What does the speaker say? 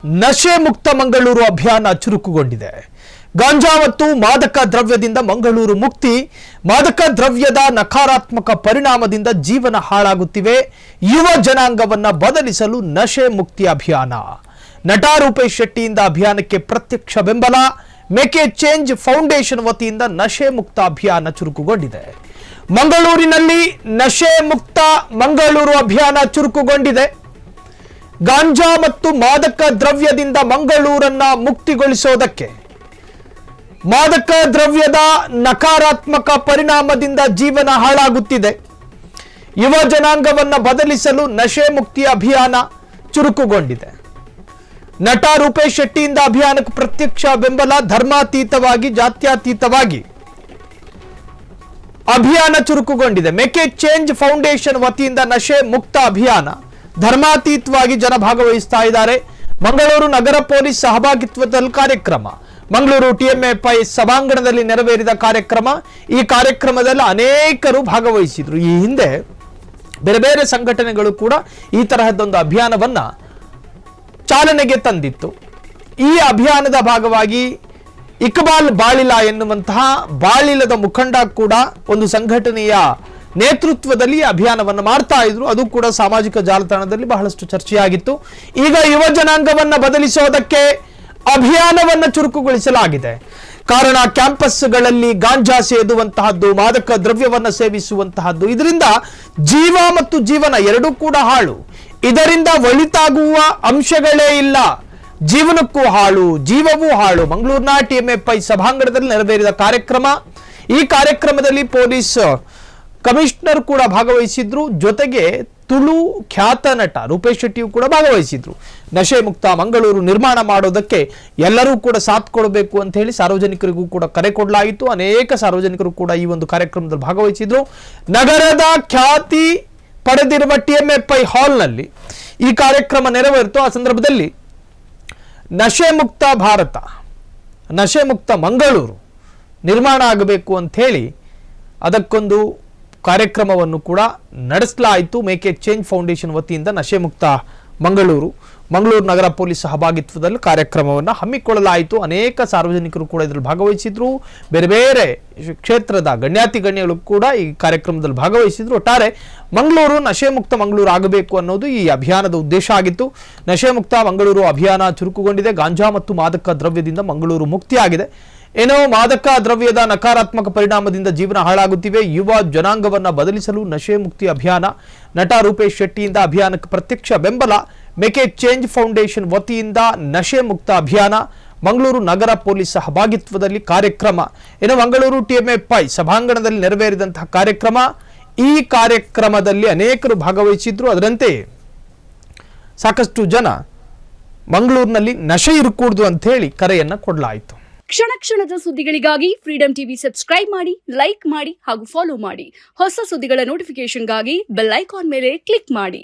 ನಶೆ ಮುಕ್ತ ಮಂಗಳೂರು ಅಭಿಯಾನ ಚುರುಕುಗೊಂಡಿದೆ. ಗಾಂಜಾ ಮತ್ತು ಮಾದಕ ದ್ರವ್ಯದಿಂದ ಮಂಗಳೂರು ಮುಕ್ತಿ. ಮಾದಕ ದ್ರವ್ಯದ ನಕಾರಾತ್ಮಕ ಪರಿಣಾಮದಿಂದ ಜೀವನ ಹಾಳಾಗುತ್ತಿವೆ. ಯುವ ಜನಾಂಗವನ್ನ ಬದಲಿಸಲು ನಶೆ ಮುಕ್ತಿ ಅಭಿಯಾನ. ನಟ ರೂಪೇಶ್ ಶೆಟ್ಟಿಯಿಂದ ಅಭಿಯಾನಕ್ಕೆ ಪ್ರತ್ಯಕ್ಷ ಬೆಂಬಲ. ಮೇಕ್ ಎ ಚೇಂಜ್ ಫೌಂಡೇಶನ್ ವತಿಯಿಂದ ನಶೆ ಮುಕ್ತ ಅಭಿಯಾನ ಚುರುಕುಗೊಂಡಿದೆ. ಮಂಗಳೂರಿನಲ್ಲಿ ನಶೆ ಮುಕ್ತ ಮಂಗಳೂರು ಅಭಿಯಾನ ಚುರುಕುಗೊಂಡಿದೆ. ಗಾಂಜಾ ಮತ್ತು ಮಾದಕ ದ್ರವ್ಯದಿಂದ ಮಂಗಳೂರನ್ನ ಮುಕ್ತಿಗೊಳಿಸೋದಕ್ಕೆ, ಮಾದಕ ದ್ರವ್ಯದ ನಕಾರಾತ್ಮಕ ಪರಿಣಾಮದಿಂದ ಜೀವನ ಹಾಳಾಗುತ್ತಿದೆ. ಯುವ ಜನಾಂಗವನ್ನ ಬದಲಿಸಲು ನಶೆ ಮುಕ್ತಿ ಅಭಿಯಾನ ಚುರುಕುಗೊಂಡಿದೆ. ನಟ ರೂಪೇಶ್ ಶೆಟ್ಟಿಯಿಂದ ಅಭಿಯಾನಕ್ಕೆ ಪ್ರತ್ಯಕ್ಷ ಬೆಂಬಲ. ಧರ್ಮಾತೀತವಾಗಿ, ಜಾತ್ಯತೀತವಾಗಿ ಅಭಿಯಾನ ಚುರುಕುಗೊಂಡಿದೆ. ಮೇಕ್ ಎ ಚೇಂಜ್ ಫೌಂಡೇಶನ್ ವತಿಯಿಂದ ನಶೆ ಮುಕ್ತ ಅಭಿಯಾನ. ಧರ್ಮಾತೀತವಾಗಿ ಜನ ಭಾಗವಹಿಸ್ತಾ ಇದ್ದಾರೆ. ಮಂಗಳೂರು ನಗರ ಪೊಲೀಸ್ ಸಹಭಾಗಿತ್ವದಲ್ಲಿ ಕಾರ್ಯಕ್ರಮ. ಮಂಗಳೂರು ಟಿಎಂಎಫ್ಐ ಸಭಾಂಗಣದಲ್ಲಿ ನೆರವೇರಿದ ಕಾರ್ಯಕ್ರಮ. ಈ ಕಾರ್ಯಕ್ರಮದಲ್ಲಿ ಅನೇಕರು ಭಾಗವಹಿಸಿದ್ರು. ಈ ಹಿಂದೆ ಬೇರೆ ಬೇರೆ ಸಂಘಟನೆಗಳು ಕೂಡ ಈ ತರಹದೊಂದು ಅಭಿಯಾನವನ್ನ ಚಾಲನೆಗೆ ತಂದಿತ್ತು. ಈ ಅಭಿಯಾನದ ಭಾಗವಾಗಿ ಇಕ್ಬಾಲ್ ಬಾಳಿಲ ಎನ್ನುವಂತಹ ಬಾಳಿಲದ ಮುಖಂಡ ಕೂಡ ಒಂದು ಸಂಘಟನೆಯ ನೇತೃತ್ವದಲ್ಲಿ ಅಭಿಯಾನವನ್ನು ಮಾಡ್ತಾ ಇದ್ರು. ಅದು ಕೂಡ ಸಾಮಾಜಿಕ ಜಾಲತಾಣದಲ್ಲಿ ಬಹಳಷ್ಟು ಚರ್ಚೆಯಾಗಿತ್ತು. ಈಗ ಯುವ ಜನಾಂಗವನ್ನ ಬದಲಿಸೋದಕ್ಕೆ ಅಭಿಯಾನವನ್ನು ಚುರುಕುಗೊಳಿಸಲಾಗಿದೆ. ಕಾರಣ ಕ್ಯಾಂಪಸ್ಗಳಲ್ಲಿ ಗಾಂಜಾ ಸೇದುವಂತಹದ್ದು, ಮಾದಕ ದ್ರವ್ಯವನ್ನು ಸೇವಿಸುವಂತಹದ್ದು, ಇದರಿಂದ ಜೀವ ಮತ್ತು ಜೀವನ ಎರಡೂ ಕೂಡ ಹಾಳು. ಇದರಿಂದ ಒಳಿತಾಗುವ ಅಂಶಗಳೇ ಇಲ್ಲ. ಜೀವನಕ್ಕೂ ಹಾಳು, ಜೀವವೂ ಹಾಳು. ಮಂಗಳೂರಿನ ಟಿಎಂಎಫ್ಐ ಸಭಾಂಗಣದಲ್ಲಿ ನೆರವೇರಿದ ಕಾರ್ಯಕ್ರಮ. ಈ ಕಾರ್ಯಕ್ರಮದಲ್ಲಿ ಪೊಲೀಸ್ ಕಮಿಷನರ್ ಕೂಡ ಭಾಗವಹಿಸಿದ್ರು. ಜೊತೆಗೆ ತುಳು ಖ್ಯಾತ ನಟ ರೂಪೇಶ್ ಶೆಟ್ಟಿಯು ಕೂಡ ಭಾಗವಹಿಸಿದ್ರು. ನಶೆ ಮುಕ್ತ ಮಂಗಳೂರು ನಿರ್ಮಾಣ ಮಾಡೋದಕ್ಕೆ ಎಲ್ಲರೂ ಕೂಡ ಸಾಥ್ ಕೊಡಬೇಕು ಅಂತ ಹೇಳಿ ಸಾರ್ವಜನಿಕರಿಗೂ ಕೂಡ ಕರೆ ಕೊಡಲಾಯಿತು. ಅನೇಕ ಸಾರ್ವಜನಿಕರು ಕೂಡ ಈ ಒಂದು ಕಾರ್ಯಕ್ರಮದಲ್ಲಿ ಭಾಗವಹಿಸಿದ್ರು. ನಗರದ ಖ್ಯಾತಿ ಪಡೆದಿರುವ ಟಿಎಂಎಫ್ಐ ಹಾಲ್ನಲ್ಲಿ ಈ ಕಾರ್ಯಕ್ರಮ ನೆರವೇರಿತು. ಆ ಸಂದರ್ಭದಲ್ಲಿ ನಶೆ ಮುಕ್ತ ಭಾರತ, ನಶೆ ಮುಕ್ತ ಮಂಗಳೂರು ನಿರ್ಮಾಣ ಆಗಬೇಕು ಅಂತ ಹೇಳಿ ಅದಕ್ಕೊಂದು ಕಾರ್ಯಕ್ರಮವನ್ನು ಕೂಡ ನಡೆಸಲಾಯಿತು. ಮೇಕ್ ಎ ಚೇಂಜ್ ಫೌಂಡೇಶನ್ ವತಿಯಿಂದ ನಶೆ ಮುಕ್ತ ಮಂಗಳೂರು ನಗರ ಪೊಲೀಸ್ ಸಹಭಾಗಿತ್ವದಲ್ಲಿ ಕಾರ್ಯಕ್ರಮವನ್ನು ಹಮ್ಮಿಕೊಳ್ಳಲಾಯಿತು. ಅನೇಕ ಸಾರ್ವಜನಿಕರು ಕೂಡ ಇದರಲ್ಲಿ ಭಾಗವಹಿಸಿದ್ರು. ಬೇರೆ ಬೇರೆ ಕ್ಷೇತ್ರದ ಗಣ್ಯರು ಕೂಡ ಈ ಕಾರ್ಯಕ್ರಮದಲ್ಲಿ ಭಾಗವಹಿಸಿದ್ರು. ಒಟ್ಟಾರೆ ಮಂಗಳೂರು ನಶೆ ಮುಕ್ತ ಮಂಗಳೂರು ಆಗಬೇಕು ಅನ್ನೋದು ಈ ಅಭಿಯಾನದ ಉದ್ದೇಶ ಆಗಿತ್ತು. ನಶೆ ಮುಕ್ತ ಮಂಗಳೂರು ಅಭಿಯಾನ ಚುರುಕುಗೊಂಡಿದೆ. ಗಾಂಜಾ ಮತ್ತು ಮಾದಕ ದ್ರವ್ಯದಿಂದ ಮಂಗಳೂರು ಮುಕ್ತಿಯಾಗಿದೆ. ಏನೋ ಮಾದಕ ದ್ರವ್ಯದ ನಕಾರಾತ್ಮಕ ಪರಿಣಾಮದಿಂದ ಜೀವನ ಹಾಳಾಗುತ್ತಿವೆ. ಯುವ ಜನಾಂಗವನ್ನ ಬದಲಿಸಲು ನಶೆ ಮುಕ್ತಿ ಅಭಿಯಾನ. ನಟ ರೂಪೇಶ್ ಶೆಟ್ಟಿಯಿಂದ ಅಭಿಯಾನಕ್ಕೆ ಪ್ರತ್ಯಕ್ಷ ಬೆಂಬಲ. ಮೇಕ್ ಎ ಚೇಂಜ್ ಫೌಂಡೇಶನ್ ವತಿಯಿಂದ ನಶೆ ಮುಕ್ತ ಅಭಿಯಾನ. ಮಂಗಳೂರು ನಗರ ಪೊಲೀಸ್ ಸಹಭಾಗಿತ್ವದಲ್ಲಿ ಕಾರ್ಯಕ್ರಮ. ಇನ್ನು ಮಂಗಳೂರು ಟಿಎಂಎಫ್ಐ ಸಭಾಂಗಣದಲ್ಲಿ ನೆರವೇರಿದಂತಹ ಕಾರ್ಯಕ್ರಮ. ಈ ಕಾರ್ಯಕ್ರಮದಲ್ಲಿ ಅನೇಕರು ಭಾಗವಹಿಸಿದ್ರು. ಅದರಂತೆ ಸಾಕಷ್ಟು ಜನ ಮಂಗಳೂರಿನಲ್ಲಿ ನಶೆ ಇರಕೂಡದು ಅಂತ ಹೇಳಿ ಕರೆಯನ್ನ ಕೊಡಲಾಯಿತು. ಕ್ಷಣ ಕ್ಷಣದ ಸುದ್ದಿಗಳಿಗಾಗಿ ಫ್ರೀಡಂ ಟಿವಿ ಸಬ್ಸ್ಕ್ರೈಬ್ ಮಾಡಿ, ಲೈಕ್ ಮಾಡಿ ಹಾಗೂ ಫಾಲೋ ಮಾಡಿ. ಹೊಸ ಸುದ್ದಿಗಳ ನೋಟಿಫಿಕೇಶನ್ಗಾಗಿ ಬೆಲ್ ಐಕಾನ್ ಮೇಲೆ ಕ್ಲಿಕ್ ಮಾಡಿ.